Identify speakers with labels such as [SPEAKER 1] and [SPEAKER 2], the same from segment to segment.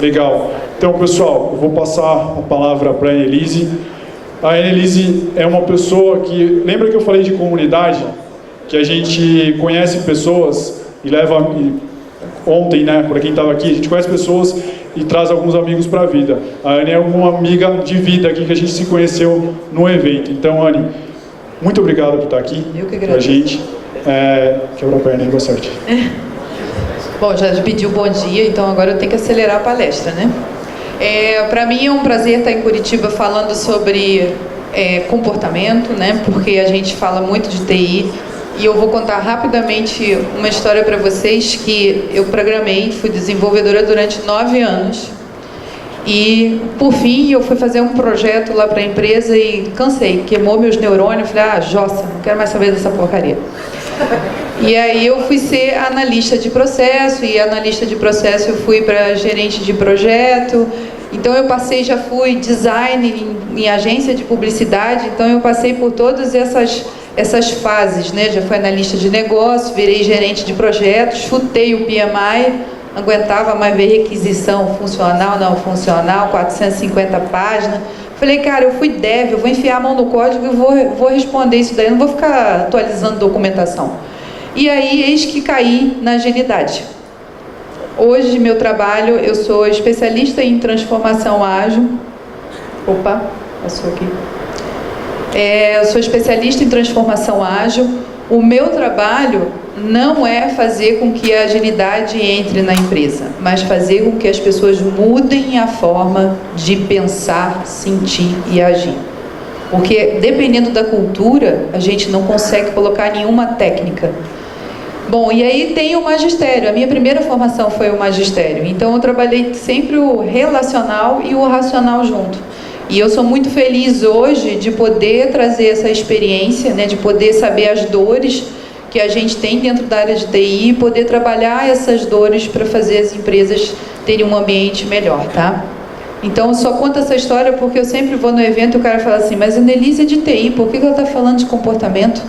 [SPEAKER 1] Legal. Então, pessoal, eu vou passar a palavra para a Annelise. A Annelise é uma pessoa que... Lembra que eu falei de comunidade? Que a gente conhece pessoas e leva... Ontem, né, para quem estava aqui, a gente conhece pessoas e traz alguns amigos para a vida. A Anne é uma amiga de vida aqui que a gente se conheceu no evento. Então, Anne, muito obrigado por estar aqui com a gente. Quebra a perna aí, boa sorte.
[SPEAKER 2] Bom, já pediu bom dia, então agora eu tenho que acelerar a palestra, né? Para mim é um prazer estar em Curitiba falando sobre comportamento, né? Porque a gente fala muito de TI e eu vou contar rapidamente uma história para vocês que eu programei, fui desenvolvedora durante 9 anos e, por fim, eu fui fazer um projeto lá para a empresa e cansei, queimou meus neurônios, falei, jossa, não quero mais saber dessa porcaria. E aí eu fui ser analista de processo, e analista de processo eu fui para gerente de projeto, então eu passei, já fui design em agência de publicidade, então eu passei por todas essas fases, né? Já fui analista de negócio, virei gerente de projetos, chutei o PMI, aguentava mais ver requisição funcional, não funcional, 450 páginas. Falei, cara, eu fui dev, eu vou enfiar a mão no código e vou responder isso daí, eu não vou ficar atualizando documentação. E aí, eis que caí na agilidade. Hoje, meu trabalho, eu sou especialista em transformação ágil. Opa, passou aqui. Eu sou especialista em transformação ágil. O meu trabalho não é fazer com que a agilidade entre na empresa, mas fazer com que as pessoas mudem a forma de pensar, sentir e agir. Porque, dependendo da cultura, a gente não consegue colocar nenhuma técnica. Bom, e aí tem o magistério. A minha primeira formação foi o magistério. Então, eu trabalhei sempre o relacional e o racional junto. E eu sou muito feliz hoje de poder trazer essa experiência, né, de poder saber as dores que a gente tem dentro da área de TI e poder trabalhar essas dores para fazer as empresas terem um ambiente melhor, tá? Então, eu só conto essa história porque eu sempre vou no evento e o cara fala assim, mas a Annelise é de TI, por que ela está falando de comportamento?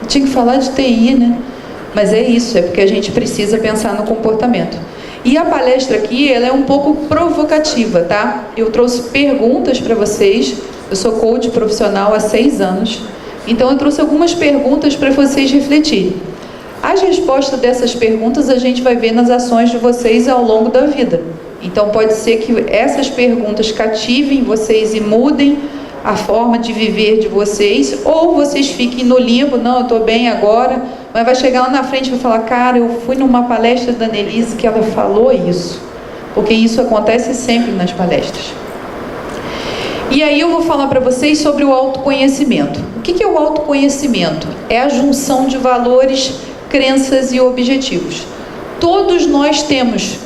[SPEAKER 2] Eu tinha que falar de TI, né? Mas é isso, é porque a gente precisa pensar no comportamento. E a palestra aqui, ela é um pouco provocativa, tá? Eu trouxe perguntas para vocês, eu sou coach profissional há 6 anos, então eu trouxe algumas perguntas para vocês refletirem. As respostas dessas perguntas a gente vai ver nas ações de vocês ao longo da vida. Então pode ser que essas perguntas cativem vocês e mudem a forma de viver de vocês, ou vocês fiquem no limbo, não, eu estou bem agora, mas vai chegar lá na frente e vai falar, cara, eu fui numa palestra da Annelise que ela falou isso, porque isso acontece sempre nas palestras. E aí eu vou falar para vocês sobre o autoconhecimento. O que é o autoconhecimento? É a junção de valores, crenças e objetivos. Todos nós temos.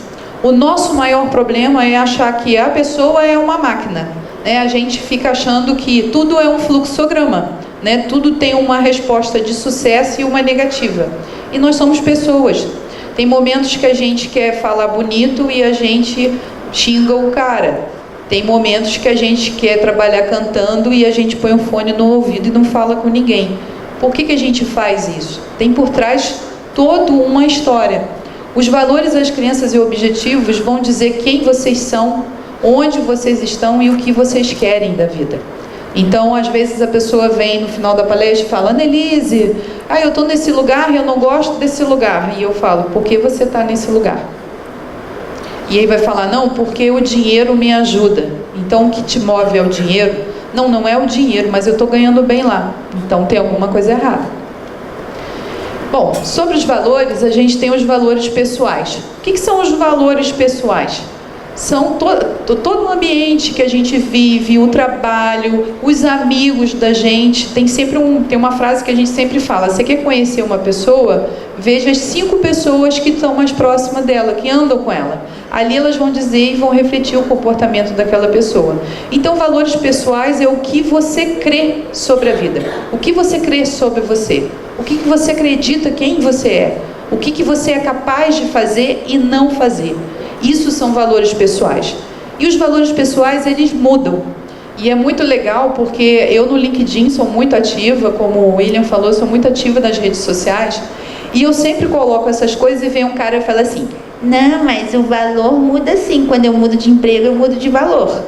[SPEAKER 2] O nosso maior problema é achar que a pessoa é uma máquina, né? A gente fica achando que tudo é um fluxograma, né? Tudo tem uma resposta de sucesso e uma negativa. E nós somos pessoas. Tem momentos que a gente quer falar bonito e a gente xinga o cara. Tem momentos que a gente quer trabalhar cantando e a gente põe um fone no ouvido e não fala com ninguém. Por que a gente faz isso? Tem por trás toda uma história. Os valores, as crenças e objetivos vão dizer quem vocês são, onde vocês estão e o que vocês querem da vida. Então, às vezes a pessoa vem no final da palestra e fala, Annelise, eu estou nesse lugar e eu não gosto desse lugar. E eu falo, por que você está nesse lugar? E aí vai falar, não, porque o dinheiro me ajuda. Então, o que te move é o dinheiro? Não, não é o dinheiro, mas eu estou ganhando bem lá. Então, tem alguma coisa errada. Bom, sobre os valores, a gente tem os valores pessoais. O que são os valores pessoais? São todo o ambiente que a gente vive, o trabalho, os amigos da gente. Tem uma frase que a gente sempre fala, você quer conhecer uma pessoa? Veja as 5 pessoas que estão mais próximas dela, que andam com ela. Ali elas vão dizer e vão refletir o comportamento daquela pessoa. Então, valores pessoais é o que você crê sobre a vida. O que você crê sobre você. O que você acredita quem você é. O que você é capaz de fazer e não fazer. Isso são valores pessoais. E os valores pessoais, eles mudam. E é muito legal porque eu no LinkedIn sou muito ativa, como o William falou, sou muito ativa nas redes sociais. E eu sempre coloco essas coisas e vem um cara e fala assim,
[SPEAKER 3] Não, mas o valor muda sim. Quando eu mudo de emprego, eu mudo de valor.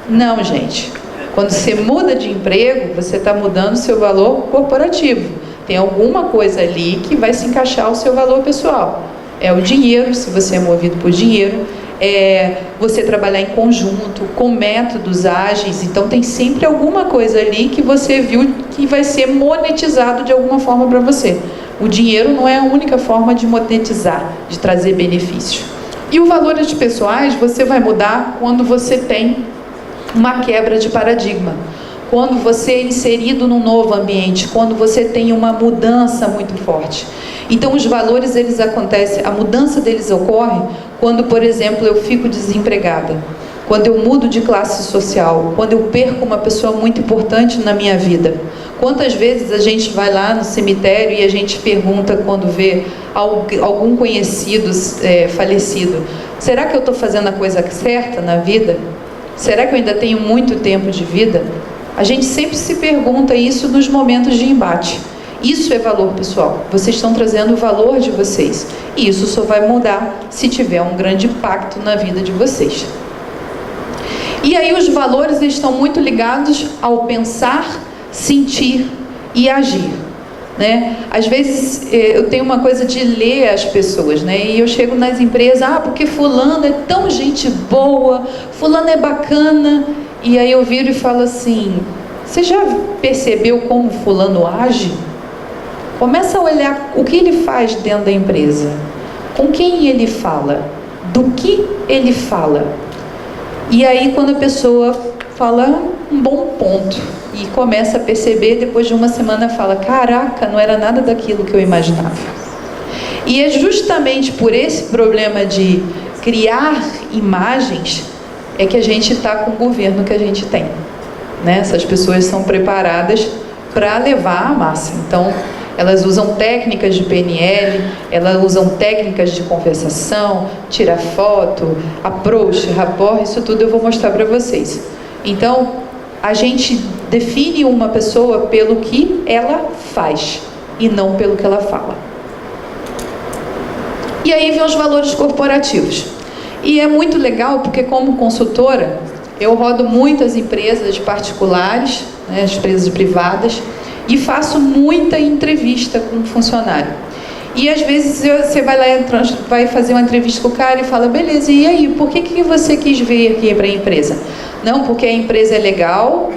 [SPEAKER 2] Não, gente. Quando você muda de emprego, você está mudando o seu valor corporativo. Tem alguma coisa ali que vai se encaixar ao seu valor pessoal. É o dinheiro, se você é movido por dinheiro. É você trabalhar em conjunto, com métodos ágeis. Então tem sempre alguma coisa ali que você viu que vai ser monetizado de alguma forma para você. O dinheiro não é a única forma de monetizar, de trazer benefício. E o valores pessoais você vai mudar quando você tem uma quebra de paradigma, quando você é inserido num novo ambiente, quando você tem uma mudança muito forte. Então os valores, eles acontecem, a mudança deles ocorre quando, por exemplo, eu fico desempregada, quando eu mudo de classe social, quando eu perco uma pessoa muito importante na minha vida. Quantas vezes a gente vai lá no cemitério e a gente pergunta quando vê algum conhecido falecido, será que eu estou fazendo a coisa certa na vida? Será que eu ainda tenho muito tempo de vida? A gente sempre se pergunta isso nos momentos de embate. Isso é valor pessoal. Vocês estão trazendo o valor de vocês. E isso só vai mudar se tiver um grande impacto na vida de vocês. E aí os valores estão muito ligados ao pensar, sentir e agir, né? Às vezes eu tenho uma coisa de ler as pessoas, né? E eu chego nas empresas, porque fulano é tão gente boa, fulano é bacana. E aí eu viro e falo assim, você já percebeu como fulano age? Começa a olhar o que ele faz dentro da empresa, com quem ele fala, do que ele fala. E aí quando a pessoa fala um bom ponto e começa a perceber, depois de uma semana fala, caraca, não era nada daquilo que eu imaginava. E é justamente por esse problema de criar imagens é que a gente está com o governo que a gente tem, né? Essas pessoas são preparadas para levar a massa. Então elas usam técnicas de PNL, elas usam técnicas de conversação, tirar foto, approach, rapport, isso tudo eu vou mostrar para vocês. Então, a gente define uma pessoa pelo que ela faz e não pelo que ela fala. E aí vem os valores corporativos. E é muito legal porque como consultora, eu rodo muitas empresas particulares, né, as empresas privadas, e faço muita entrevista com o funcionário. E às vezes você vai lá, vai fazer uma entrevista com o cara e fala, beleza, e aí, por que você quis vir aqui para a empresa? Não, porque a empresa é legal,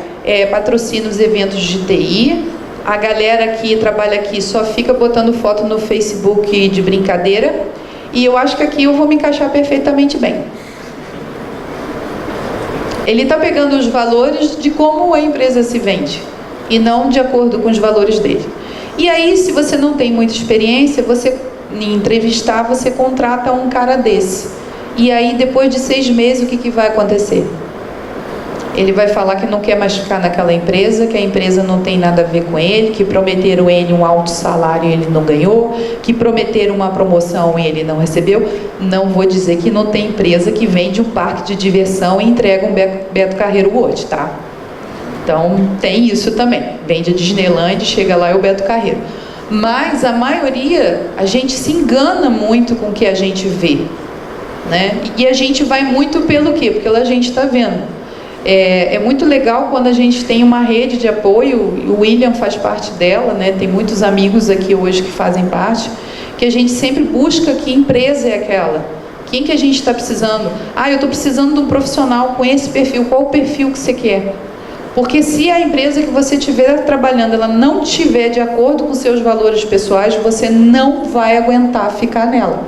[SPEAKER 2] patrocina os eventos de TI, a galera que trabalha aqui só fica botando foto no Facebook de brincadeira, e eu acho que aqui eu vou me encaixar perfeitamente bem. Ele está pegando os valores de como a empresa se vende, e não de acordo com os valores dele. E aí, se você não tem muita experiência, você em entrevistar, você contrata um cara desse. E aí, depois de 6 meses, o que vai acontecer? Ele vai falar que não quer mais ficar naquela empresa, que a empresa não tem nada a ver com ele, que prometeram ele um alto salário e ele não ganhou, que prometeram uma promoção e ele não recebeu. Não vou dizer que não tem empresa que vende um parque de diversão e entrega um Beto Carreiro World, tá? Então, tem isso também. Vende a Disneyland, chega lá é o Beto Carreiro. Mas a maioria, a gente se engana muito com o que a gente vê, né? E a gente vai muito pelo quê? Porque a gente está vendo. É muito legal quando a gente tem uma rede de apoio, o William faz parte dela, né? Tem muitos amigos aqui hoje que fazem parte, que a gente sempre busca que empresa é aquela. Quem que a gente está precisando? Eu estou precisando de um profissional com esse perfil. Qual o perfil que você quer? Porque se a empresa que você estiver trabalhando, ela não estiver de acordo com seus valores pessoais, você não vai aguentar ficar nela.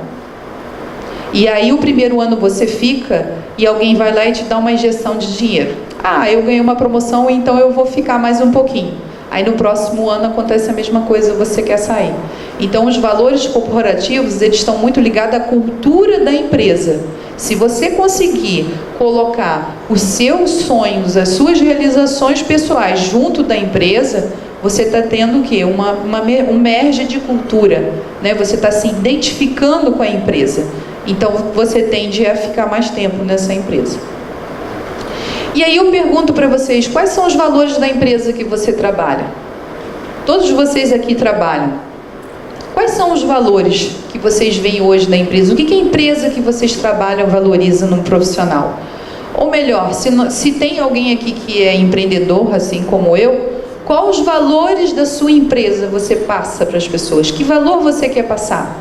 [SPEAKER 2] E aí o primeiro ano você fica e alguém vai lá e te dá uma injeção de dinheiro. Eu ganhei uma promoção, então eu vou ficar mais um pouquinho. Aí no próximo ano acontece a mesma coisa, você quer sair. Então os valores corporativos, eles estão muito ligados à cultura da empresa. Se você conseguir colocar os seus sonhos, as suas realizações pessoais junto da empresa, você está tendo o quê? Um merge de cultura, né? Você está se identificando com a empresa. Então você tende a ficar mais tempo nessa empresa. E aí eu pergunto para vocês, quais são os valores da empresa que você trabalha? Todos vocês aqui trabalham. Quais Quais são os valores que vocês veem hoje na empresa? O que a empresa que vocês trabalham valoriza num profissional? Ou melhor, se tem alguém aqui que é empreendedor, assim como eu, quais os valores da sua empresa você passa para as pessoas? Que valor você quer passar?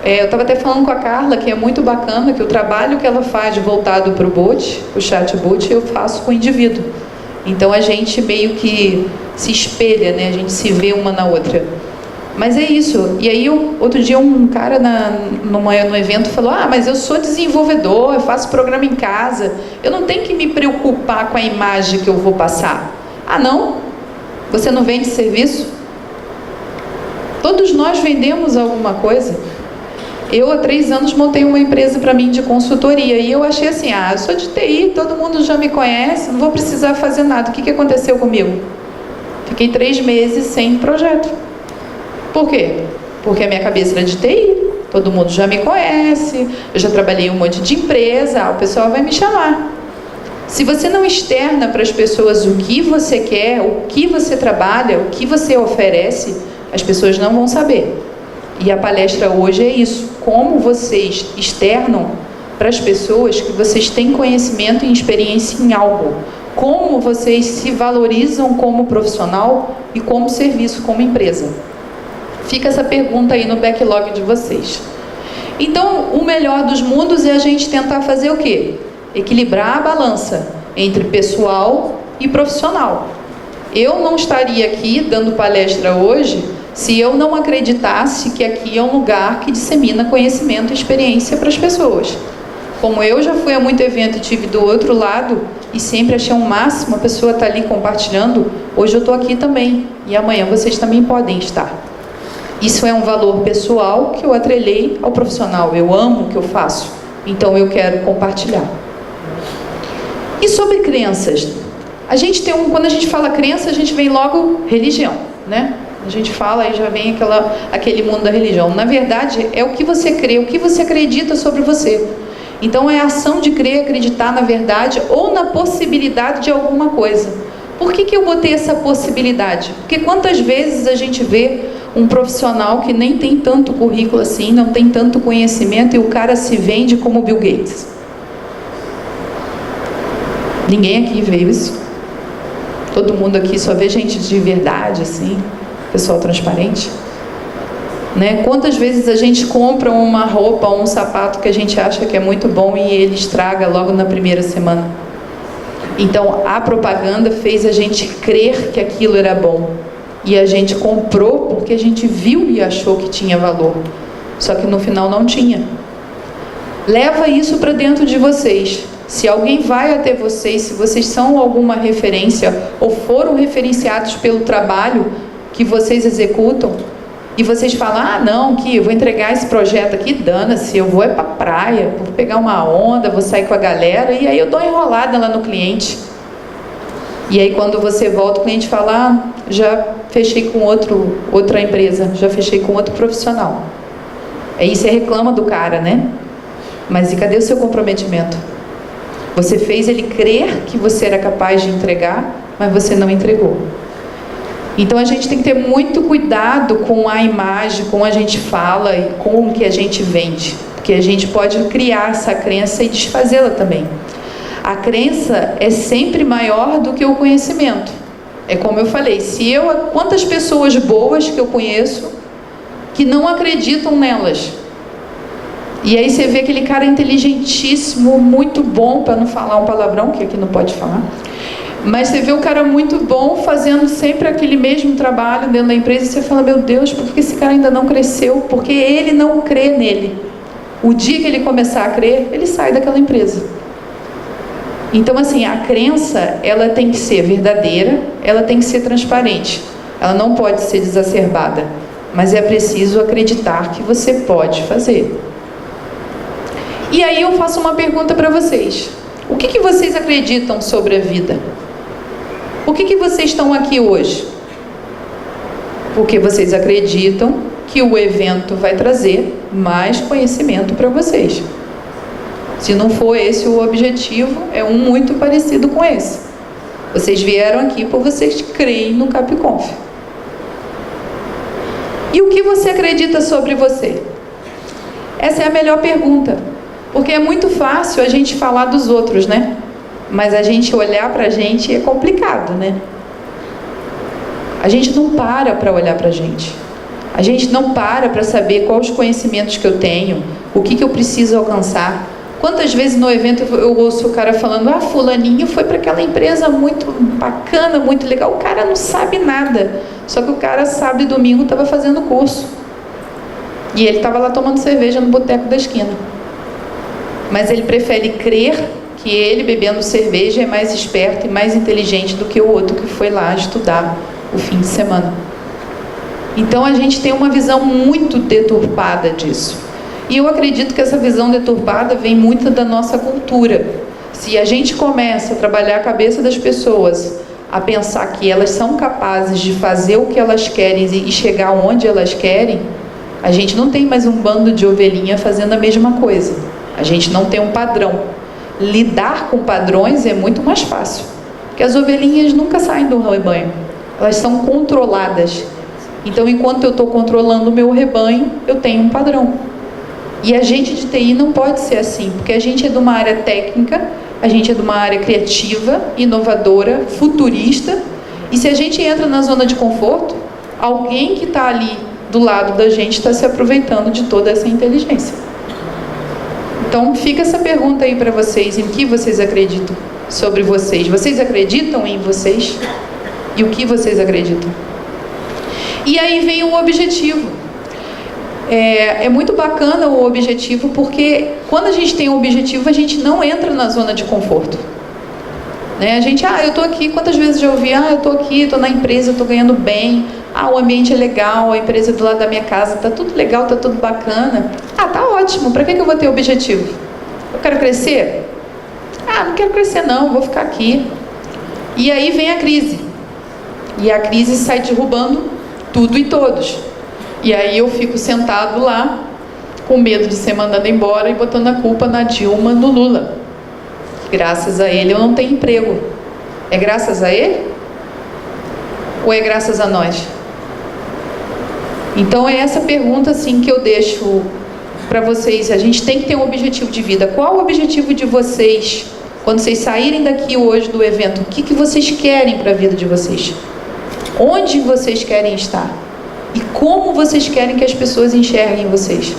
[SPEAKER 2] Eu estava até falando com a Carla, que é muito bacana, que o trabalho que ela faz voltado para o bot, o chatbot, eu faço com o indivíduo. Então a gente meio que se espelha, né? A gente se vê uma na outra. Mas é isso. E aí, outro dia, um cara no evento falou: mas eu sou desenvolvedor, eu faço programa em casa, eu não tenho que me preocupar com a imagem que eu vou passar. Não? Você não vende serviço? Todos nós vendemos alguma coisa. Eu, há 3 anos, montei uma empresa para mim de consultoria, e eu achei assim: eu sou de TI, todo mundo já me conhece, não vou precisar fazer nada. O que aconteceu comigo? Fiquei 3 meses sem projeto. Por quê? Porque a minha cabeça era de TI, todo mundo já me conhece, eu já trabalhei em um monte de empresa, o pessoal vai me chamar. Se você não externa para as pessoas o que você quer, o que você trabalha, o que você oferece, as pessoas não vão saber. E a palestra hoje é isso: como vocês externam para as pessoas que vocês têm conhecimento e experiência em algo, como vocês se valorizam como profissional e como serviço, como empresa. Fica essa pergunta aí no backlog de vocês. Então, o melhor dos mundos é a gente tentar fazer o quê? Equilibrar a balança entre pessoal e profissional. Eu não estaria aqui dando palestra hoje se eu não acreditasse que aqui é um lugar que dissemina conhecimento e experiência para as pessoas. Como eu já fui a muito evento e tive do outro lado e sempre achei um máximo a pessoa estar ali compartilhando, hoje eu estou aqui também e amanhã vocês também podem estar. Isso é um valor pessoal que eu atrelei ao profissional. Eu amo o que eu faço, então eu quero compartilhar. E sobre crenças? A gente tem quando a gente fala crença, a gente vem logo religião, né? A gente fala e já vem aquele mundo da religião. Na verdade, é o que você crê, o que você acredita sobre você. Então é a ação de crer, acreditar na verdade ou na possibilidade de alguma coisa. Por que eu botei essa possibilidade? Porque quantas vezes a gente vê um profissional que nem tem tanto currículo assim, não tem tanto conhecimento, e o cara se vende como Bill Gates. Ninguém aqui veio isso. Todo mundo aqui só vê gente de verdade, assim, pessoal transparente. Né? Quantas vezes a gente compra uma roupa ou um sapato que a gente acha que é muito bom e ele estraga logo na primeira semana? Então, a propaganda fez a gente crer que aquilo era bom. E a gente comprou porque a gente viu e achou que tinha valor. Só que no final não tinha. Leva isso para dentro de vocês. Se alguém vai até vocês, se vocês são alguma referência ou foram referenciados pelo trabalho que vocês executam, e vocês falam: não, que eu vou entregar esse projeto aqui, dana-se, eu vou para a praia, vou pegar uma onda, vou sair com a galera, e aí eu dou enrolada lá no cliente. E aí quando você volta, o cliente fala: já fechei com outra empresa, já fechei com outro profissional. Aí você reclama do cara, né? Mas e cadê o seu comprometimento? Você fez ele crer que você era capaz de entregar, mas você não entregou. Então a gente tem que ter muito cuidado com a imagem, com a gente fala e com o que a gente vende, porque a gente pode criar essa crença e desfazê-la também. A crença é sempre maior do que o conhecimento. É como eu falei, quantas pessoas boas que eu conheço que não acreditam nelas. E aí você vê aquele cara inteligentíssimo, muito bom, para não falar um palavrão, que aqui não pode falar. Mas você vê o cara muito bom fazendo sempre aquele mesmo trabalho dentro da empresa e você fala: meu Deus, por que esse cara ainda não cresceu? Porque ele não crê nele. O dia que ele começar a crer, ele sai daquela empresa. Então assim, a crença, ela tem que ser verdadeira, ela tem que ser transparente. Ela não pode ser exacerbada, mas é preciso acreditar que você pode fazer. E aí eu faço uma pergunta para vocês. O que vocês acreditam sobre a vida? Por que vocês estão aqui hoje? Porque vocês acreditam que o evento vai trazer mais conhecimento para vocês. Se não for esse o objetivo, é um muito parecido com esse. Vocês vieram aqui porque vocês creem no Capconf. E o que você acredita sobre você? Essa é a melhor pergunta, porque é muito fácil a gente falar dos outros, né? Mas a gente olhar pra gente é complicado, né? A gente não para olhar pra gente. A gente não para saber quais os conhecimentos que eu tenho, o que eu preciso alcançar. Quantas vezes no evento eu ouço o cara falando, fulaninho foi para aquela empresa muito bacana, muito legal. O cara não sabe nada, só que o cara sábado e domingo estava fazendo curso. E ele estava lá tomando cerveja no boteco da esquina. Mas ele prefere crer que ele, bebendo cerveja, é mais esperto e mais inteligente do que o outro que foi lá estudar o fim de semana. Então a gente tem uma visão muito deturpada disso. E eu acredito que essa visão deturpada vem muito da nossa cultura. Se a gente começa a trabalhar a cabeça das pessoas, a pensar que elas são capazes de fazer o que elas querem e chegar onde elas querem, a gente não tem mais um bando de ovelhinha fazendo a mesma coisa. A gente não tem um padrão. Lidar com padrões é muito mais fácil, porque as ovelhinhas nunca saem do rebanho. Elas são controladas. Então, enquanto eu estou controlando o meu rebanho, eu tenho um padrão. E a gente de TI não pode ser assim, porque a gente é de uma área técnica, a gente é de uma área criativa, inovadora, futurista, e se a gente entra na zona de conforto, alguém que está ali do lado da gente está se aproveitando de toda essa inteligência. Então, fica essa pergunta aí para vocês, em que vocês acreditam sobre vocês? Vocês acreditam em vocês? E o que vocês acreditam? E aí vem o objetivo. É muito bacana o objetivo, porque quando a gente tem um objetivo, a gente não entra na zona de conforto. Né? A gente, eu estou aqui, quantas vezes já ouvi, eu estou aqui, estou na empresa, estou ganhando bem, o ambiente é legal, a empresa é do lado da minha casa, está tudo legal, está tudo bacana. Tá ótimo, para que eu vou ter objetivo? Eu quero crescer? Não quero crescer não, vou ficar aqui. E aí vem a crise. E a crise sai derrubando tudo e todos. E aí eu fico sentado lá, com medo de ser mandado embora e botando a culpa na Dilma, no Lula. Graças a ele eu não tenho emprego. É graças a ele? Ou é graças a nós? Então é essa pergunta assim que eu deixo para vocês. A gente tem que ter um objetivo de vida. Qual o objetivo de vocês, quando vocês saírem daqui hoje do evento? O que vocês querem para a vida de vocês? Onde vocês querem estar? E como vocês querem que as pessoas enxerguem vocês?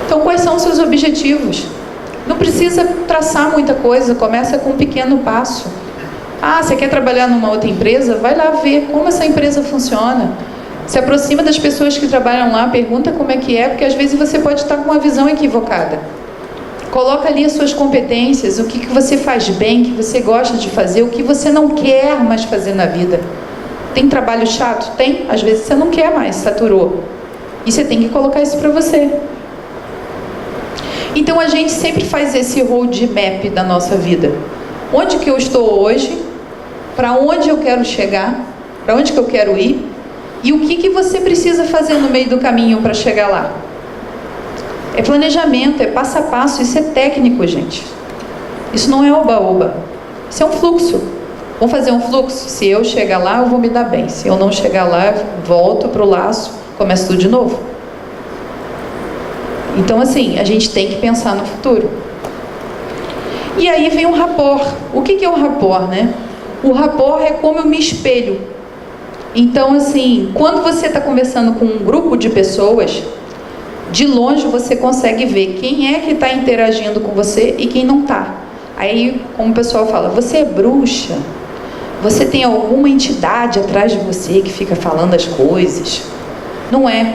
[SPEAKER 2] Então, quais são os seus objetivos? Não precisa traçar muita coisa, começa com um pequeno passo. Você quer trabalhar numa outra empresa? Vai lá ver como essa empresa funciona. Se aproxima das pessoas que trabalham lá, pergunta como é que é, porque às vezes você pode estar com uma visão equivocada. Coloca ali as suas competências, o que você faz bem, o que você gosta de fazer, o que você não quer mais fazer na vida. Tem trabalho chato? Tem. Às vezes você não quer mais, saturou. E você tem que colocar isso para você. Então a gente sempre faz esse roadmap da nossa vida. Onde que eu estou hoje? Para onde eu quero chegar? Para onde que eu quero ir? E o que você precisa fazer no meio do caminho para chegar lá? É planejamento, é passo a passo, isso é técnico, gente. Isso não é oba-oba. Isso é um fluxo. Vamos fazer um fluxo? Se eu chegar lá, eu vou me dar bem. Se eu não chegar lá, eu volto para o laço, começo tudo de novo. Então, assim, a gente tem que pensar no futuro. E aí vem o rapport. O que é o rapport, né? O rapport é como eu me espelho. Então, assim, quando você está conversando com um grupo de pessoas, de longe você consegue ver quem é que está interagindo com você e quem não está. Aí, como o pessoal fala, você é bruxa? Você tem alguma entidade atrás de você que fica falando as coisas? Não é.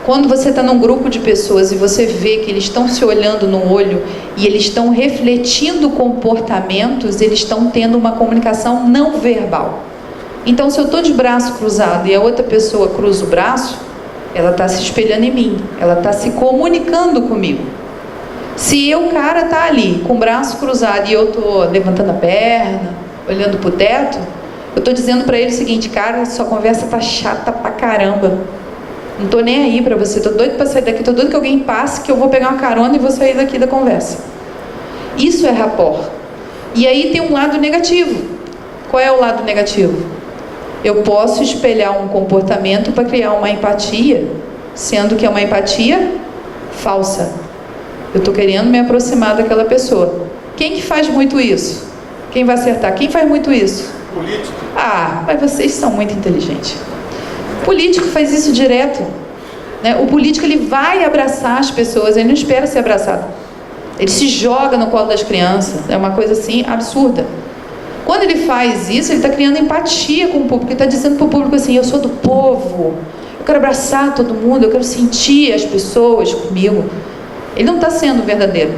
[SPEAKER 2] Quando você está num grupo de pessoas e você vê que eles estão se olhando no olho e eles estão refletindo comportamentos, eles estão tendo uma comunicação não verbal. Então, se eu estou de braço cruzado e a outra pessoa cruza o braço, ela está se espelhando em mim, ela está se comunicando comigo. Se o cara está ali com o braço cruzado e eu estou levantando a perna, olhando para o teto, eu estou dizendo para ele o seguinte: cara, sua conversa tá chata pra caramba. Não estou nem aí para você, estou doido para sair daqui, estou doido que alguém passe, que eu vou pegar uma carona e vou sair daqui da conversa. Isso é rapport. E aí tem um lado negativo. Qual é o lado negativo? Eu posso espelhar um comportamento para criar uma empatia, sendo que é uma empatia falsa. Eu estou querendo me aproximar daquela pessoa. Quem que faz muito isso? Quem vai acertar? Quem faz muito isso?
[SPEAKER 4] Político.
[SPEAKER 2] Ah, mas vocês são muito inteligentes. O político faz isso direto, né? O político, ele vai abraçar as pessoas, ele não espera ser abraçado. Ele se joga no colo das crianças, é uma coisa assim absurda. Quando ele faz isso, ele está criando empatia com o público, ele está dizendo para o público assim: eu sou do povo, eu quero abraçar todo mundo, eu quero sentir as pessoas comigo. Ele não está sendo verdadeiro.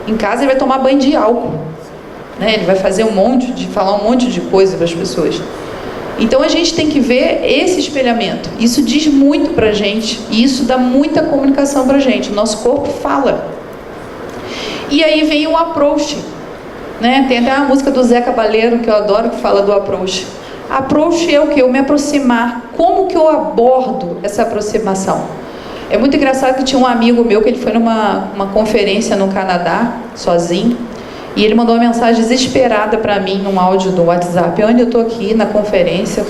[SPEAKER 2] Em casa ele vai tomar banho de álcool, né? Ele vai fazer falar um monte de coisa para as pessoas. Então a gente tem que ver esse espelhamento. Isso diz muito para a gente, e isso dá muita comunicação para a gente. O nosso corpo fala. E aí vem o approach, né? Tem até uma música do Zé Cabaleiro que eu adoro, que fala do approach. Approach é o que? Eu me aproximar. Como que eu abordo essa aproximação? É muito engraçado que tinha um amigo meu que ele foi numa conferência no Canadá, sozinho, e ele mandou uma mensagem desesperada para mim, num áudio do WhatsApp: onde eu estou aqui na conferência,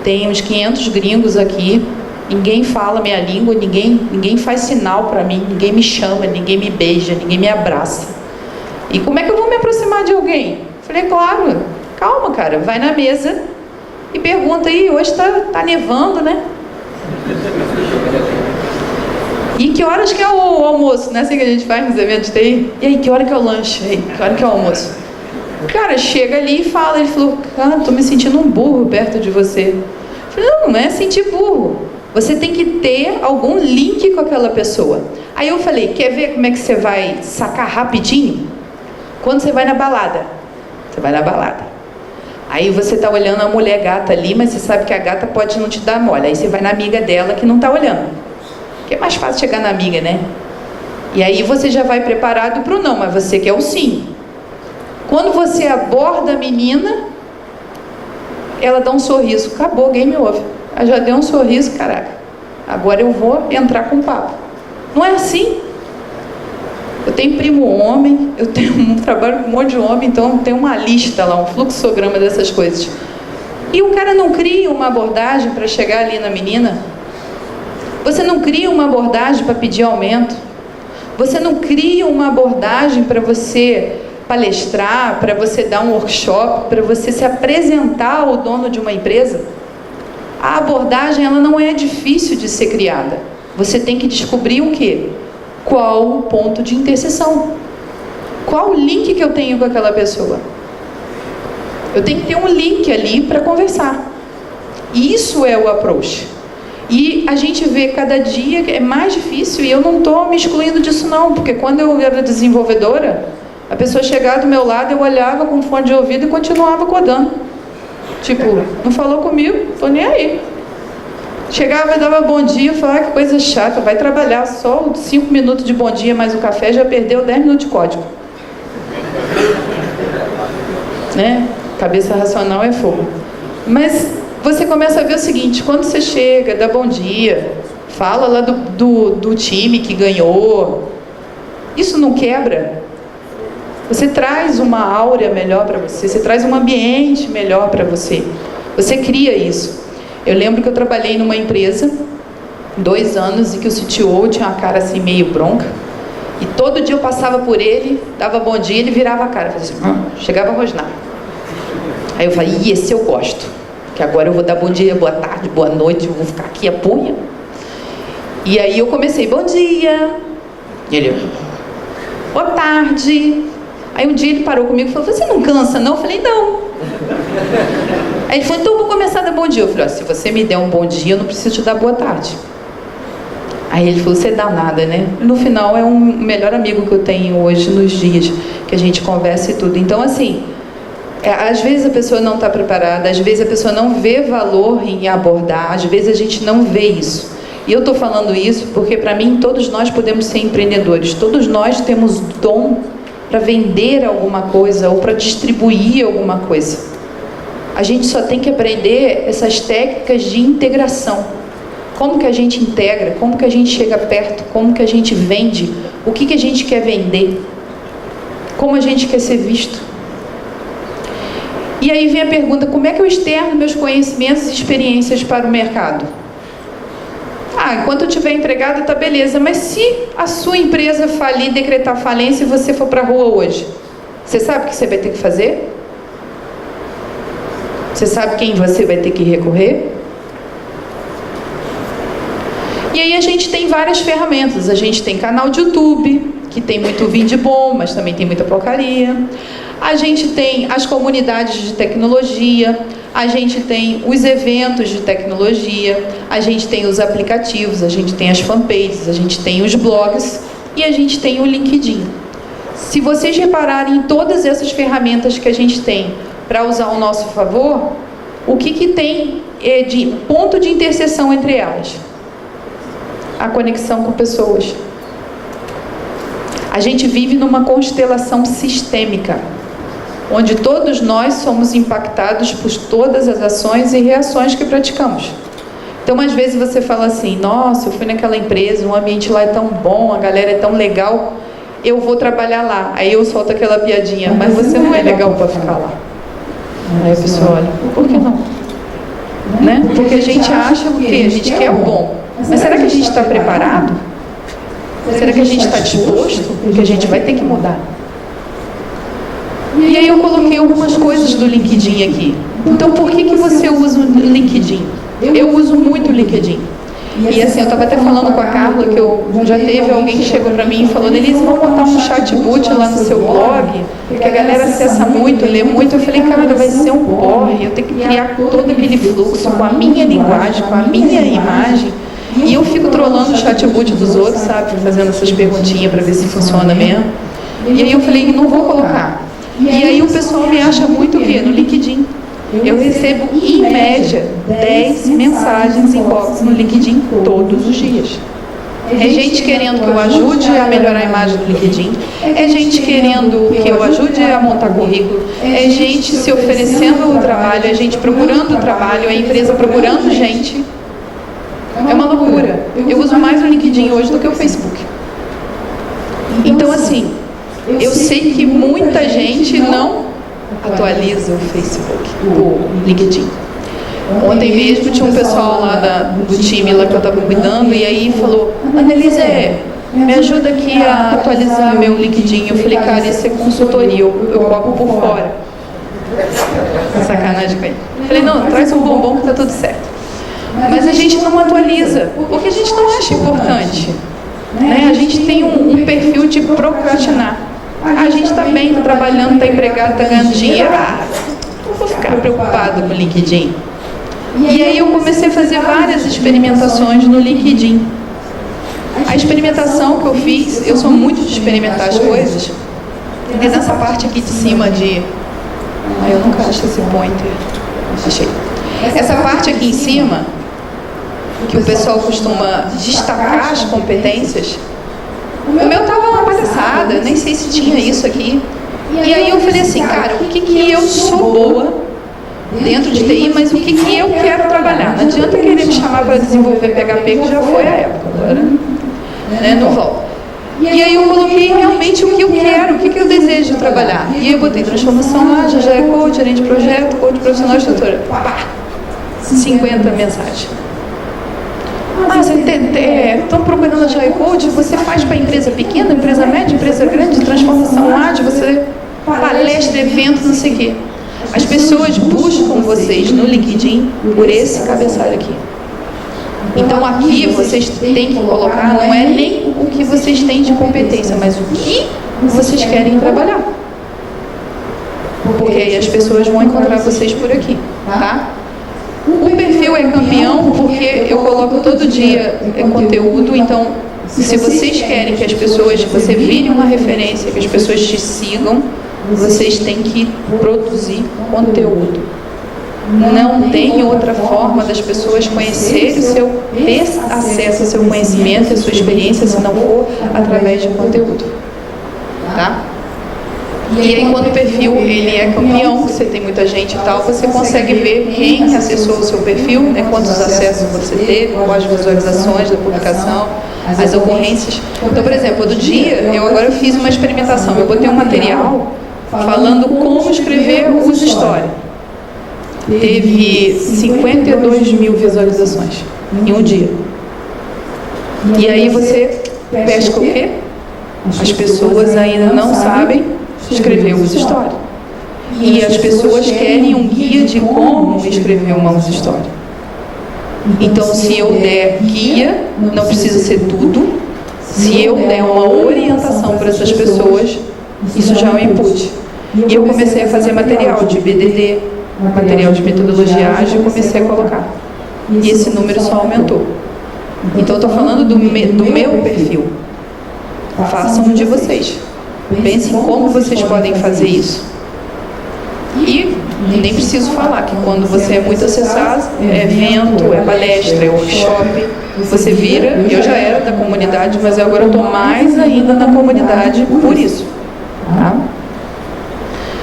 [SPEAKER 2] tem uns 500 gringos aqui, ninguém fala minha língua, ninguém faz sinal para mim, ninguém me chama, ninguém me beija, ninguém me abraça. E como é que eu vou me aproximar de alguém? Falei: claro, calma, cara, vai na mesa e pergunta aí: hoje tá nevando, né? E que horas que é o almoço? Não é assim que a gente faz nos eventos de TI? E aí, que hora que é o lanche? E aí, que hora que é o almoço? O cara chega ali e fala, ele falou: cara, tô me sentindo um burro perto de você. Eu falei: não é sentir burro. Você tem que ter algum link com aquela pessoa. Aí eu falei: quer ver como é que você vai sacar rapidinho? Quando você vai na balada. Você vai na balada. Aí você tá olhando a mulher gata ali, mas você sabe que a gata pode não te dar mole. Aí você vai na amiga dela que não tá olhando. Porque é mais fácil chegar na amiga, né? E aí você já vai preparado para o não, mas você quer o sim. Quando você aborda a menina, ela dá um sorriso. Acabou, game over. Ela já deu um sorriso, caraca. Agora eu vou entrar com papo. Não é assim. Eu tenho primo homem, eu trabalho com um monte de homem, então tem uma lista lá, um fluxograma dessas coisas. E o cara não cria uma abordagem para chegar ali na menina. Você não cria uma abordagem para pedir aumento. Você não cria uma abordagem para você palestrar, para você dar um workshop, para você se apresentar ao dono de uma empresa. A abordagem, ela não é difícil de ser criada. Você tem que descobrir o quê? Qual o ponto de interseção? Qual o link que eu tenho com aquela pessoa? Eu tenho que ter um link ali para conversar. Isso é o approach. E a gente vê cada dia que é mais difícil, e eu não estou me excluindo disso não, porque quando eu era desenvolvedora, a pessoa chegava do meu lado, eu olhava com fone de ouvido e continuava codando. Tipo, não falou comigo, tô nem aí. Chegava e dava bom dia, eu falava: que coisa chata, vai trabalhar só 5 minutos de bom dia mais o café, já perdeu 10 minutos de código. Né? Cabeça racional é fogo. Mas você começa a ver o seguinte: quando você chega, dá bom dia, fala lá do time que ganhou, isso não quebra? Você traz uma áurea melhor para você, você traz um ambiente melhor para você, você cria isso. Eu lembro que eu trabalhei numa empresa 2 anos e que o CTO tinha uma cara assim meio bronca, e todo dia eu passava por ele, dava bom dia, ele virava a cara, fazia assim, chegava a rosnar. Aí eu falei: esse eu gosto, que agora eu vou dar bom dia, boa tarde, boa noite, eu vou ficar aqui a punha. E aí eu comecei: bom dia. E ele: boa tarde. Aí um dia ele parou comigo e falou: você não cansa não? Eu falei: não. Aí ele falou: então eu vou começar a dar bom dia. Eu falei: se você me der um bom dia, eu não preciso te dar boa tarde. Aí ele falou: você dá nada, né? No final é um melhor amigo que eu tenho hoje, nos dias que a gente conversa e tudo. Então assim, às vezes a pessoa não está preparada, às vezes a pessoa não vê valor em abordar, às vezes a gente não vê isso. E eu estou falando isso porque, para mim, todos nós podemos ser empreendedores, todos nós temos dom para vender alguma coisa ou para distribuir alguma coisa. A gente só tem que aprender essas técnicas de integração. Como que a gente integra, como que a gente chega perto, como que a gente vende, o que a gente quer vender, como a gente quer ser visto. E aí vem a pergunta, como é que eu externo meus conhecimentos e experiências para o mercado? Enquanto eu estiver empregado, tá beleza, mas se a sua empresa falir, decretar falência e você for para a rua hoje, você sabe o que você vai ter que fazer? Você sabe quem você vai ter que recorrer? E aí a gente tem várias ferramentas. A gente tem canal de YouTube, que tem muito vídeo bom, mas também tem muita porcaria. A gente tem as comunidades de tecnologia, a gente tem os eventos de tecnologia, a gente tem os aplicativos, a gente tem as fanpages, a gente tem os blogs e a gente tem o LinkedIn. Se vocês repararem em todas essas ferramentas que a gente tem para usar ao nosso favor, o que tem de ponto de interseção entre elas? A conexão com pessoas. A gente vive numa constelação sistêmica, onde todos nós somos impactados por todas as ações e reações que praticamos. Então, às vezes você fala assim, nossa, eu fui naquela empresa, o ambiente lá é tão bom, a galera é tão legal, eu vou trabalhar lá. Aí eu solto aquela piadinha, mas você não é legal para ficar lá. Aí a pessoa olha, por que não? Né? Porque a gente acha o quê? A gente quer o bom. Mas será que a gente está preparado? Será que a gente está disposto? Porque a gente vai ter que mudar. E aí eu coloquei algumas coisas do LinkedIn aqui. Então, por que você usa o LinkedIn? Eu uso muito o LinkedIn. E assim, eu estava até falando com a Carla que já teve alguém que chegou para mim e falou, Nelise, vamos botar um chatbot lá no seu blog, que a galera acessa muito, lê muito. Eu falei, cara, vai ser um porre, eu tenho que criar todo aquele fluxo com a minha linguagem, com a minha imagem. E eu fico trolando o chatbot dos outros, sabe? Fazendo essas perguntinhas para ver se funciona mesmo. E aí eu falei, não vou colocar. E aí o pessoal me acha muito o quê? No LinkedIn. Eu recebo, em média, 10 mensagens inbox no LinkedIn todos os dias. É gente querendo que eu ajude a melhorar a imagem do LinkedIn. É gente querendo que eu ajude a montar currículo. É gente se oferecendo o trabalho. É gente procurando o trabalho. É empresa procurando gente. É uma loucura. Eu uso mais o LinkedIn hoje do que o Facebook. Então, assim, eu sei que muita gente não atualiza o Facebook, o LinkedIn. Ontem mesmo tinha um pessoal lá do time lá que eu estava cuidando e aí falou, Annelise, me ajuda aqui a atualizar meu LinkedIn. Eu falei, cara, isso é consultoria, eu cobro por fora. Sacanagem com ele. Eu falei, não, traz um bombom que tá tudo certo. Mas a gente não atualiza, porque a gente não acha importante. Né? A gente tem um perfil de procrastinar. A gente está bem, está trabalhando, está empregado, está ganhando dinheiro. Não vou ficar preocupado com o LinkedIn. E aí eu comecei a fazer várias experimentações no LinkedIn. A experimentação que eu fiz, eu sou muito de experimentar as coisas. E nessa parte aqui de cima de... eu nunca acho esse pointer. Achei. Essa parte aqui em cima, que o pessoal costuma destacar as competências, o meu tava uma palhaçada, nem sei se tinha isso aqui. E aí eu falei assim, cara, o que eu sou boa dentro de TI, mas o que eu quero trabalhar? Não adianta querer me chamar para desenvolver PHP, que já foi a época, agora, né? Não volta. E aí eu coloquei realmente o que eu quero, o que eu desejo trabalhar. E aí eu botei transformação lá, já é coach, gerente de projeto, coach profissional, instrutora. Pá! 50 mensagens. Você estão procurando a Agile Coach, você faz para empresa pequena, empresa média, empresa grande, transformação ágil, você palestra, evento, não sei o quê. As pessoas buscam vocês no LinkedIn por esse cabeçalho aqui. Então aqui vocês têm que colocar, não é nem o que vocês têm de competência, mas o que vocês querem trabalhar. Porque aí as pessoas vão encontrar vocês por aqui, tá? O perfil é campeão porque eu coloco todo dia conteúdo, então se vocês querem que as pessoas, você vire uma referência, que as pessoas te sigam, vocês têm que produzir conteúdo. Não tem outra forma das pessoas conhecerem ter acesso ao seu conhecimento, à sua experiência, se não for através de conteúdo. Tá? E aí quando o perfil ele é campeão, você tem muita gente e tal, você consegue ver quem acessou o seu perfil, né, quantos acessos você teve, quais visualizações da publicação, as ocorrências. Então, por exemplo, do dia, eu fiz uma experimentação, eu botei um material falando como escrever os stories. teve 52 mil visualizações em um dia. E aí você pesca o quê? As pessoas ainda não sabem escrever user story. E as pessoas querem um guia de como escrever uma user story. Então, se eu der guia, não precisa ser tudo. Se eu der uma orientação para essas pessoas, isso já é um input. E eu comecei a fazer material de BDD, material de metodologia ágil, comecei a colocar. E esse número só aumentou. Então, eu estou falando do meu perfil. Façam um de vocês. Pensem como vocês podem fazer isso. E nem preciso falar que quando você é muito acessado, é evento, é palestra, é workshop, você vira. Eu já era da comunidade, mas agora estou mais ainda na comunidade por isso. Tá?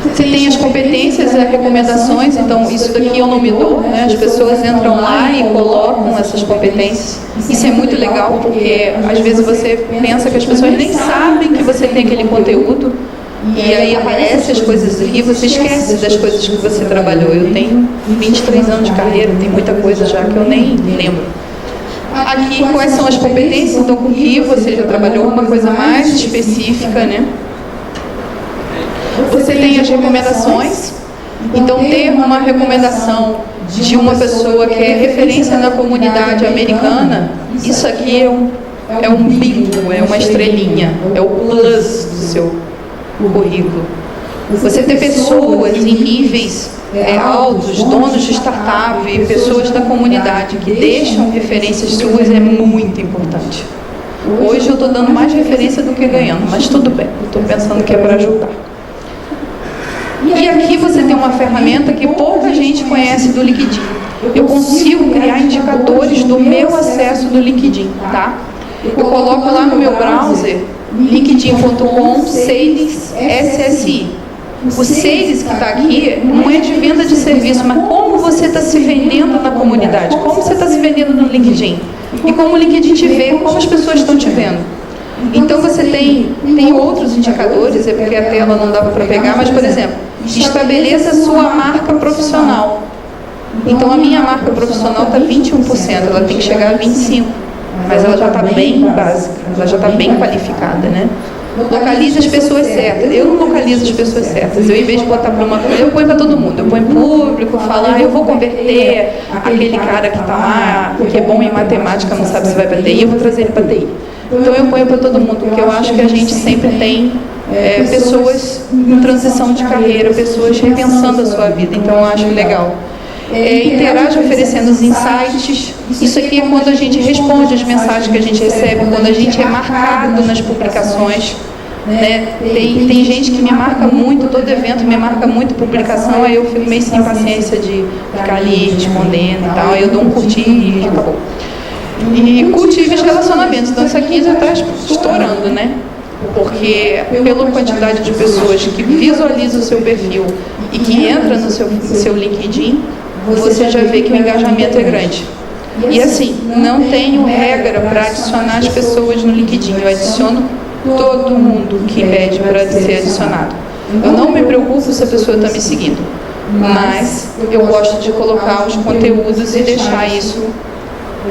[SPEAKER 2] Você tem as competências e as recomendações, então isso daqui eu não me dou, né? As pessoas entram lá e colocam essas competências. Isso é muito legal, porque às vezes você pensa que as pessoas nem sabem que você tem aquele conteúdo, e aí aparecem as coisas aqui, você esquece das coisas que você trabalhou. Eu tenho 23 anos de carreira, tem muita coisa já que eu nem lembro. Aqui, quais são as competências? Então, com que você já trabalhou, uma coisa mais específica, né? Você tem as recomendações. Então, ter uma recomendação de uma pessoa que é referência na comunidade americana, isso aqui é um bingo, é uma estrelinha, é o plus do seu currículo. Você ter pessoas em níveis altos, donos de startup, pessoas da comunidade que deixam referências suas é muito importante. Hoje eu estou dando mais referência do que ganhando, mas tudo bem, eu estou pensando que é para ajudar. E aqui você tem uma ferramenta que pouca gente conhece do LinkedIn. Eu consigo criar indicadores do meu acesso do LinkedIn, tá? Eu coloco lá no meu browser, linkedin.com, Sales SSI. O Sales que está aqui não é de venda de serviço, mas como você está se vendendo na comunidade, como você está se vendendo no LinkedIn. E como o LinkedIn te vê, como as pessoas estão te vendo. Então você tem outros indicadores, é porque a tela não dava para pegar, mas, por exemplo, estabeleça a sua marca profissional. Então a minha marca profissional está 21%, ela tem que chegar a 25%, mas ela já está bem básica, ela já está bem qualificada, né? Localize as pessoas certas. Eu não localizo as pessoas certas. Eu, em vez de botar para uma coisa, eu ponho para todo mundo. Eu ponho público, falo, eu vou converter aquele cara que está lá, que é bom em matemática, não sabe se vai para TI, eu vou trazer ele para TI. Então eu ponho para todo mundo, porque eu acho que a gente sempre tem pessoas em transição de carreira, pessoas repensando a sua vida, então eu acho legal. Interage oferecendo os insights. Isso aqui é quando a gente responde as mensagens que a gente recebe, quando a gente é marcado nas publicações. Né? Tem gente que me marca muito, todo evento me marca muito publicação, aí eu fico meio sem paciência de ficar ali respondendo e tal, aí eu dou um curtir e acabou. E cultive os relacionamentos, então isso aqui já está estourando, né? Porque pela quantidade de pessoas que visualizam o seu perfil e que entra no seu LinkedIn, você já vê que o engajamento é grande. E assim, não tenho regra para adicionar as pessoas no LinkedIn, eu adiciono todo mundo que pede para ser adicionado. Eu não me preocupo se a pessoa está me seguindo, mas eu gosto de colocar os conteúdos e deixar isso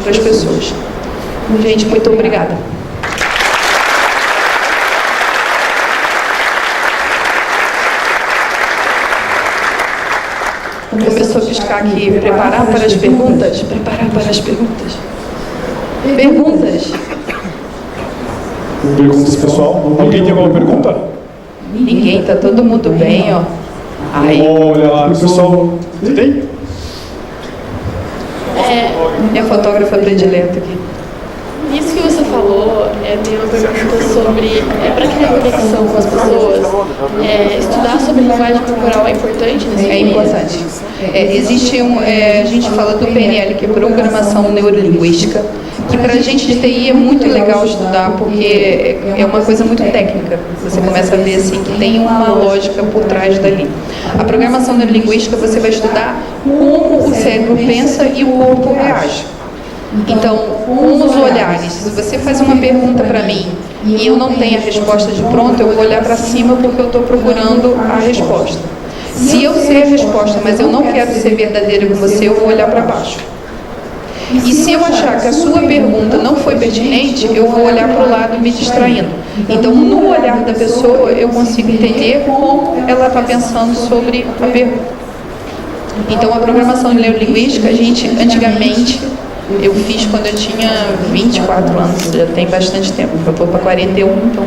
[SPEAKER 2] para as pessoas. Gente, muito obrigada. Começou a piscar aqui, preparar para as perguntas? Preparar para as perguntas. Perguntas?
[SPEAKER 1] Perguntas, pessoal? Alguém tem alguma pergunta?
[SPEAKER 2] Ninguém, tá todo mundo bem, ó. Aí.
[SPEAKER 1] Olha lá, pessoal, você tem?
[SPEAKER 2] Minha fotógrafa predileta aqui.
[SPEAKER 4] Isso que você falou, tem uma pergunta sobre, para criar conexão com as pessoas, estudar sobre linguagem corporal é importante nesse
[SPEAKER 2] É importante. Existe a gente fala do PNL, que é Programação Neurolinguística, que para a gente de TI é muito legal estudar, porque é uma coisa muito técnica. Você começa a ver assim que tem uma lógica por trás dali. A programação neurolinguística, você vai estudar como o cérebro pensa e o corpo reage. Então, com os olhares, se você faz uma pergunta para mim e eu não tenho a resposta de pronto, eu vou olhar para cima porque eu estou procurando a resposta. Se eu sei a resposta, mas eu não quero ser verdadeira com você, eu vou olhar para baixo. E se eu achar que a sua pergunta não foi pertinente, eu vou olhar para o lado me distraindo. Então, no olhar da pessoa, eu consigo entender como ela está pensando sobre a pergunta. Então, a programação neurolinguística, a gente, antigamente, eu fiz quando eu tinha 24 anos, já tem bastante tempo, eu estou para 41, então.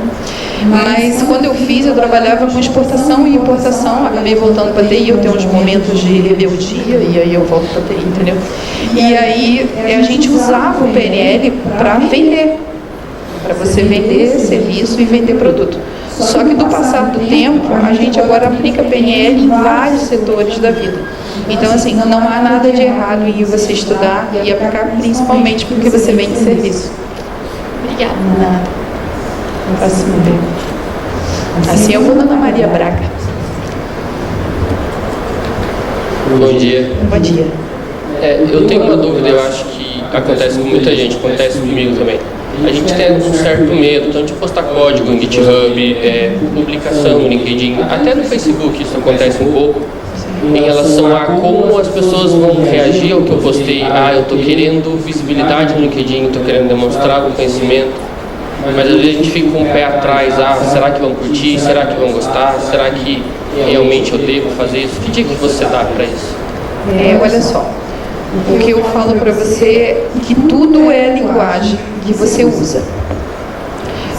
[SPEAKER 2] Mas quando eu fiz, eu trabalhava com exportação e importação, acabei voltando para TI, eu tenho uns momentos de rebeldia, e aí eu volto para TI, entendeu? E aí a gente usava o PNL para vender, para você vender serviço e vender produto. Só que do passar do tempo, a gente agora aplica PNL em vários setores da vida. Então, assim, não há nada de errado em você estudar e aplicar, principalmente porque você vende serviço.
[SPEAKER 4] Obrigada.
[SPEAKER 2] Nada. Próximo pergunta. Assim eu vou na Ana Maria Braga.
[SPEAKER 5] Bom dia.
[SPEAKER 2] Bom dia.
[SPEAKER 5] Eu tenho uma dúvida, eu acho que acontece com muita gente, acontece comigo também. A gente tem um certo medo, tanto de postar código em GitHub, publicação no LinkedIn, até no Facebook isso acontece um pouco, em relação a como as pessoas vão reagir ao que eu postei. Eu estou querendo visibilidade no LinkedIn, estou querendo demonstrar o conhecimento, mas às vezes a gente fica com o pé atrás, será que vão curtir, será que vão gostar, será que realmente eu devo fazer isso? Que dica que você dá para isso?
[SPEAKER 2] Olha só, o que eu falo para você é que tudo é linguagem que você usa.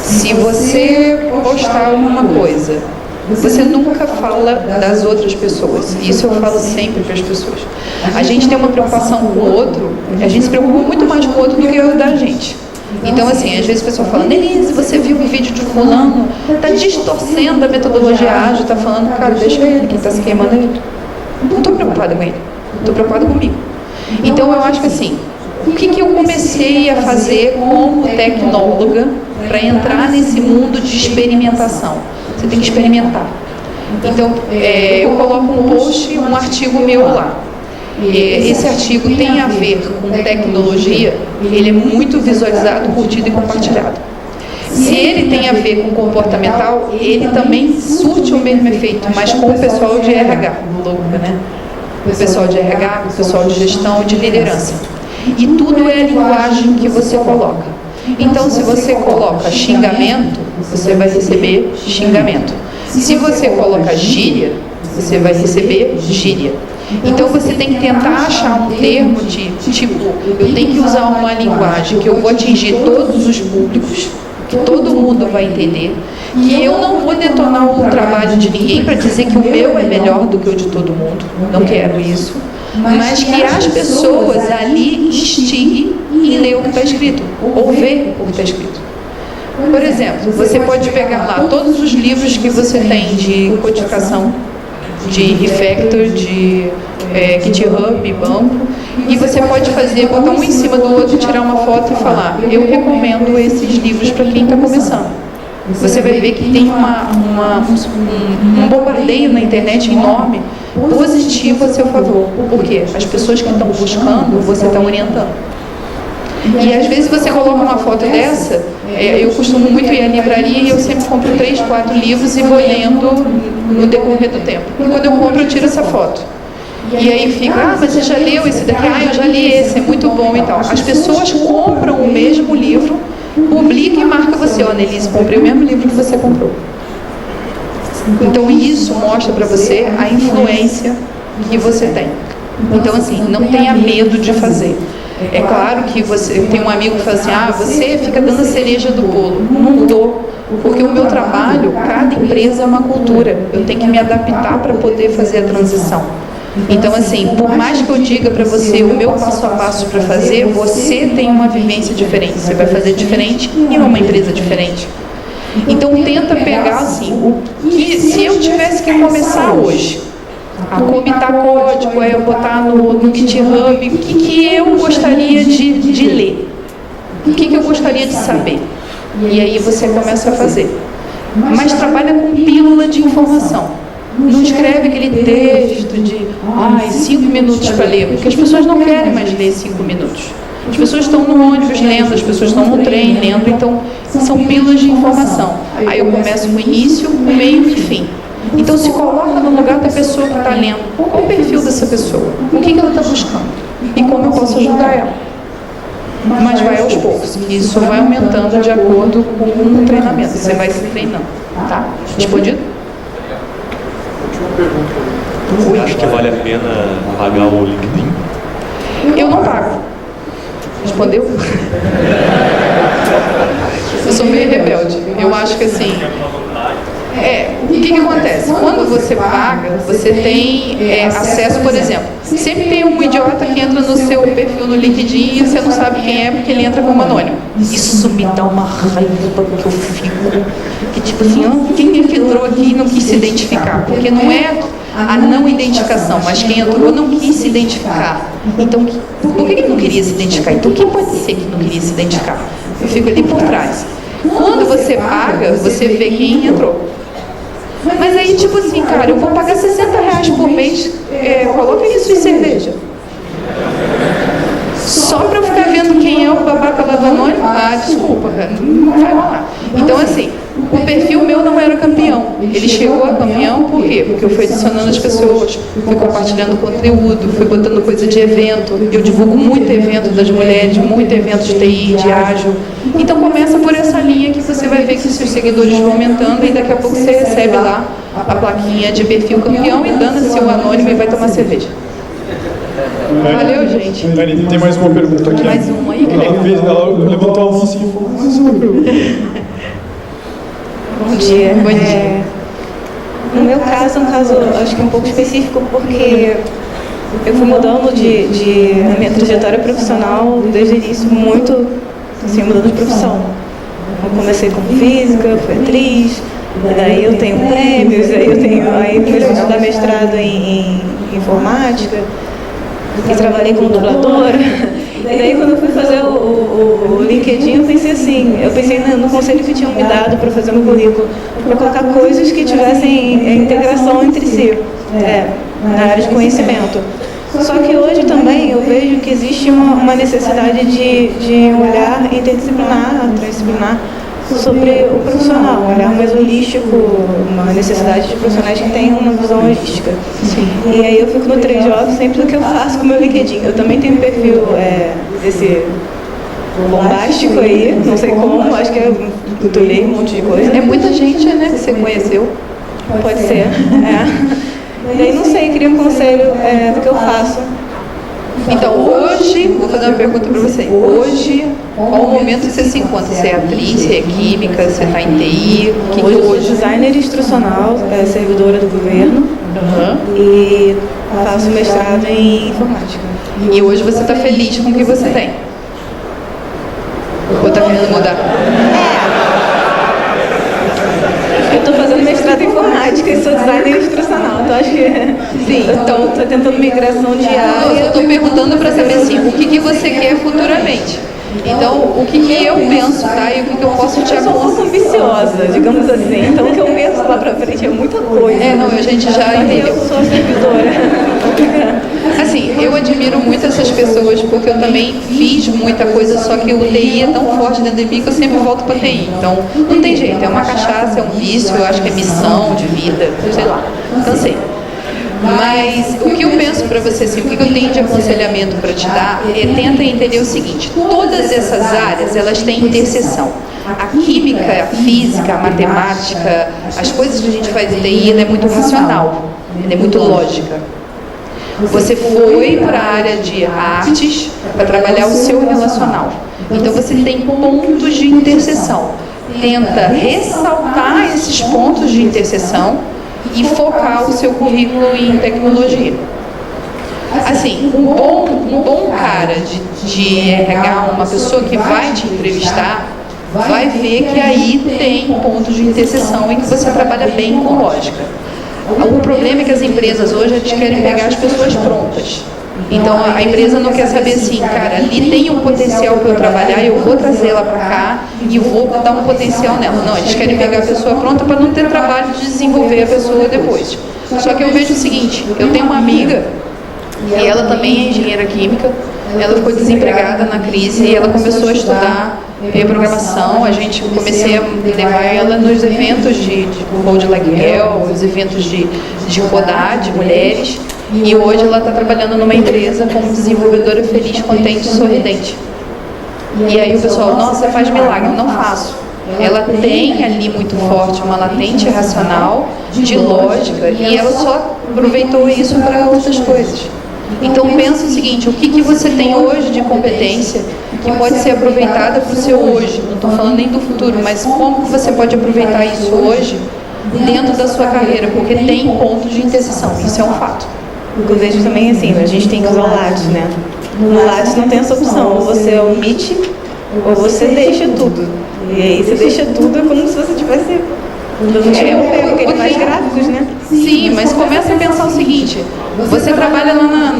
[SPEAKER 2] Se você postar alguma coisa, você nunca fala das outras pessoas. Isso eu falo sempre para as pessoas. A gente tem uma preocupação com o outro, a gente se preocupa muito mais com o outro do que o da gente. Então, assim, às vezes a pessoa fala, Denise, você viu um vídeo de fulano, está distorcendo a metodologia ágil, está falando, cara, deixa ele, quem está se queimando é ele. Não estou preocupada com ele, estou preocupada comigo. Então, eu acho que assim, o que eu comecei a fazer como tecnóloga para entrar nesse mundo de experimentação? Você tem que experimentar. Então, eu coloco um post, um artigo meu lá. Esse artigo tem a ver com tecnologia, ele é muito visualizado, curtido e compartilhado. Se ele tem a ver com comportamental, ele também surte o mesmo efeito, mas com o pessoal de RH, louca, né? O pessoal de RH, o pessoal de gestão, de liderança. E tudo é a linguagem que você coloca. Então, se você coloca xingamento, você vai receber xingamento. Se você coloca gíria, você vai receber gíria. Então, você tem que tentar achar um termo de, tipo, eu tenho que usar uma linguagem que eu vou atingir todos os públicos, que todo mundo vai entender, que eu não vou detonar o trabalho de ninguém para dizer que o meu é melhor do que o de todo mundo. Não quero isso. Mas que as pessoas ali instiguem em ler o que está escrito, ou ver o que está escrito. Por exemplo, você pode pegar lá todos os livros que você tem de codificação, de refactor, de GitHub, banco, e você pode botar um em cima do outro, tirar uma foto e falar, eu recomendo esses livros para quem está começando. Você vai ver que tem um bombardeio na internet enorme, positivo a seu favor. Por quê? As pessoas que estão buscando, você está orientando. E às vezes você coloca uma foto dessa, eu costumo muito ir à livraria e eu sempre compro 3, 4 livros e vou lendo no decorrer do tempo. E quando eu compro, eu tiro essa foto. E aí fica, mas você já leu esse daqui? Eu já li esse, é muito bom e tal. As pessoas compram o mesmo livro, publica e marca você, Annelise, comprei o mesmo livro que você comprou. Então isso mostra para você a influência que você tem. Então assim, não tenha medo de fazer. É claro que você tem um amigo que fala assim, você fica dando a cereja do bolo. Não dou, porque o meu trabalho, cada empresa é uma cultura. Eu tenho que me adaptar para poder fazer a transição. Então assim, por mais que eu diga para você o meu passo a passo para fazer, você tem uma vivência diferente. Você vai fazer diferente em uma empresa diferente. Então tenta pegar assim, se eu tivesse que começar hoje a comitar código, eu botar no GitHub, o que eu gostaria de ler? O que eu gostaria de saber? E aí você começa a fazer. Mas trabalha com pílula de informação. Não escreve aquele texto de 5 minutos para ler, porque as pessoas não querem mais ler 5 minutos. As pessoas estão no ônibus lendo, as pessoas estão no trem lendo, então são pílulas de informação. Aí eu começo com o início, o meio e o fim. Então se coloca no lugar da pessoa que está lendo. Qual o perfil dessa pessoa? O que ela está buscando? E como eu posso ajudar ela? Mas vai aos poucos. Isso vai aumentando de acordo com o treinamento. Você vai se treinando. Tá? Respondido?
[SPEAKER 6] Você acha que vale a pena pagar o LinkedIn?
[SPEAKER 2] Eu não pago. Respondeu? Eu sou meio rebelde. Eu acho que assim... o que acontece? Quando você paga, você tem acesso, por exemplo, sempre tem um idiota que entra no seu perfil no LinkedIn e você não sabe quem é porque ele entra como anônimo. Isso me dá uma raiva que eu fico. Que tipo assim, quem é que entrou aqui e não quis se identificar? Porque não é a não identificação, mas quem entrou não quis se identificar. Então, por que ele não queria se identificar? Então, quem pode ser que não queria se identificar? Eu fico ali por trás. Quando você paga, você vê quem entrou. Mas aí, tipo assim, cara, eu vou pagar R$60 por mês, coloca isso em cerveja. Só pra eu ficar vendo quem é o babaca do anônimo? Ah, desculpa, cara, não vai rolar. Então, assim, o perfil meu não era campeão. Ele chegou a campeão por quê? Porque eu fui adicionando as pessoas, fui compartilhando conteúdo, fui botando coisa de evento. Eu divulgo muito evento das mulheres, muito evento de TI, de ágil. Então começa por essa linha que você vai ver que os seus seguidores vão aumentando e daqui a pouco você recebe lá a plaquinha de perfil campeão e dana-se o anônimo e vai tomar cerveja. Valeu, gente.
[SPEAKER 1] Dani, tem mais uma pergunta aqui.
[SPEAKER 2] Mais uma aí, que legal.
[SPEAKER 1] Ela levantou a mão assim e falou, mais uma pergunta.
[SPEAKER 7] Bom dia.
[SPEAKER 2] Bom dia.
[SPEAKER 7] No meu caso, é um caso acho que um pouco específico, porque eu fui mudando a minha trajetória profissional desde o início, muito assim, mudando de profissão. Eu comecei como física, fui atriz, daí eu tenho prêmios, aí comecei a estudar mestrado em informática, e trabalhei como dubladora. E daí quando eu fui fazer o LinkedIn, eu pensei no conselho que tinham me dado para fazer no currículo, para colocar coisas que tivessem integração entre si, na área de conhecimento. Só que hoje também eu vejo que existe uma necessidade de um olhar interdisciplinar, transdisciplinar, sobre o profissional, um olhar mais holístico, uma necessidade de profissionais que tenham uma visão holística. Sim. E aí eu fico no 3 jobs sempre do que eu faço com o meu LinkedIn. Eu também tenho um perfil desse bombástico aí, não sei como, acho que eu tulei um monte de coisa.
[SPEAKER 2] É muita gente, né, que você conheceu.
[SPEAKER 7] Pode ser, E daí não sei, queria um conselho do que eu faço.
[SPEAKER 2] Então, hoje, vou fazer uma pergunta para você. Hoje, qual o momento que você se encontra? Você é atriz, você é química, você está em TI?
[SPEAKER 7] Hoje eu sou designer instrucional, servidora do governo, e faço mestrado em informática.
[SPEAKER 2] E hoje você está feliz com o que você tem? Ou está querendo mudar?
[SPEAKER 7] Eu estou fazendo mestrado em informática e sou designer instrucional, então acho que
[SPEAKER 2] Sim, então
[SPEAKER 7] estou tentando migração de área.
[SPEAKER 2] eu estou perguntando para saber assim, o que você quer futuramente. Então, o que eu penso, tá? E o que eu posso te
[SPEAKER 7] Eu sou um pouco
[SPEAKER 2] aconselhar.
[SPEAKER 7] ambiciosa, digamos assim, então o que eu penso lá pra frente é muita coisa.
[SPEAKER 2] Não, a gente já entendeu.
[SPEAKER 7] Eu sou servidora.
[SPEAKER 2] Assim, eu admiro muito essas pessoas porque eu também fiz muita coisa, só que o TI é tão forte dentro de mim que eu sempre volto para TI. Então, não tem jeito, é uma cachaça, é um vício, eu acho que é missão de vida, sei lá, cansei. Mas o que eu penso para você, assim, o que eu tenho de aconselhamento para te dar tenta entender o seguinte: todas essas áreas, elas têm interseção. A química, a física, a matemática, as coisas que a gente faz em TI, ela é muito racional, ela é muito lógica. Você foi para a área de artes para trabalhar o seu relacional. Então você tem pontos de interseção. Tenta ressaltar esses pontos de interseção e focar o seu currículo em tecnologia. Assim, um bom cara de RH, uma pessoa que vai te entrevistar, vai ver que aí tem pontos de interseção e que você trabalha bem com lógica. O problema é que as empresas hoje eles querem pegar as pessoas prontas. Então a empresa não quer saber assim, cara, ali tem um potencial para eu trabalhar, eu vou trazer ela para cá e eu vou dar um potencial nela. Não, eles querem pegar a pessoa pronta para não ter trabalho de desenvolver a pessoa depois. Só que eu vejo o seguinte, eu tenho uma amiga e ela também é engenheira química, ela ficou desempregada na crise e ela começou a estudar programação. A gente comecei a levar ela nos eventos de Code Like Hell, os eventos de rodar, de mulheres. E hoje ela está trabalhando numa empresa como desenvolvedora feliz, contente e sorridente. E aí o pessoal, nossa, você faz milagre. Eu não faço. Ela tem ali muito forte uma latente racional, de lógica, e ela só aproveitou isso para outras coisas. Então pensa o seguinte, o que você tem hoje de competência que pode ser aproveitada para o seu hoje? Não estou falando nem do futuro, mas como você pode aproveitar isso hoje dentro da sua carreira? Porque tem pontos de interseção, isso é um fato.
[SPEAKER 7] Eu vejo também assim, a gente tem que usar o Lattes, né? No Lattes não tem essa opção, ou você omite ou você deixa tudo. E aí você deixa tudo é como se você tivesse dando tiro no pé, porque ele faz gráficos, né?
[SPEAKER 2] Sim, mas começa a pensar o seguinte, você trabalha lá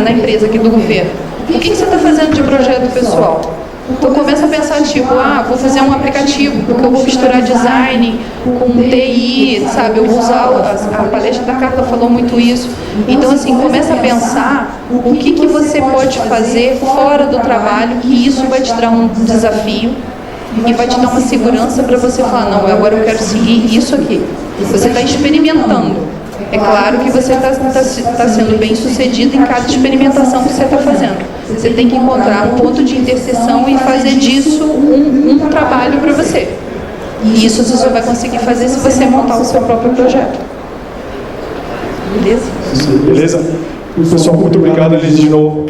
[SPEAKER 2] na empresa aqui do governo, o que você está fazendo de projeto pessoal? Então começa a pensar tipo, vou fazer um aplicativo, porque eu vou misturar design com TI, sabe? Eu vou usar, a palestra da Carla falou muito isso. Então assim, começa a pensar o que você pode fazer fora do trabalho, que isso vai te dar um desafio e vai te dar uma segurança para você falar, não, agora eu quero seguir isso aqui. Você está experimentando. É claro que você está sendo bem sucedido em cada experimentação que você está fazendo. Você tem que encontrar um ponto de interseção e fazer disso um trabalho para você. E isso você só vai conseguir fazer se você montar o seu próprio projeto. Beleza?
[SPEAKER 1] Beleza? Pessoal, muito obrigado, Elise, de novo.